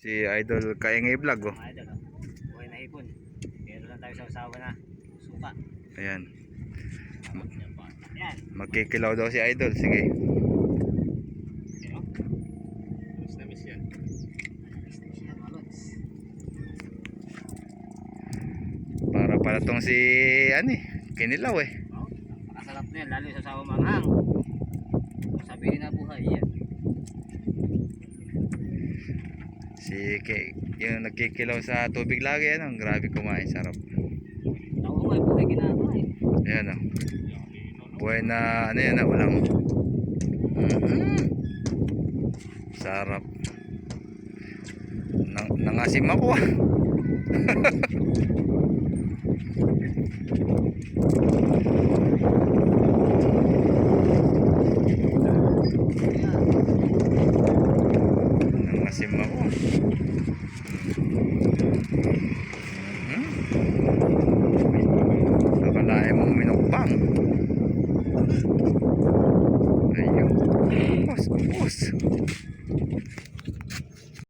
Si Idol Kaingay Vlog oh. Mga idol, oh. Buhay na hipon. Pero lang tayo sa usawa na suka. Ayan. Yan. Magkikilaw daw si Idol. Sige. Yan, oh. Miss na miss yan. Miss na miss yan, mga lods. Para pala tong si Kinilaw eh. Oh, napakasarap na yan, lalo sa usawa manghang. Kung sabihin na buhay, yan. Yung nagkikilaw sa tubig lagi grabe kumain, sarap. Tao ko ay buhay kinakain. Ayan oh. Buhay na yan walang sarap. Nangasim ako ah. Nangasim ako. Akalain mong minukbang. Ayun. Kupos.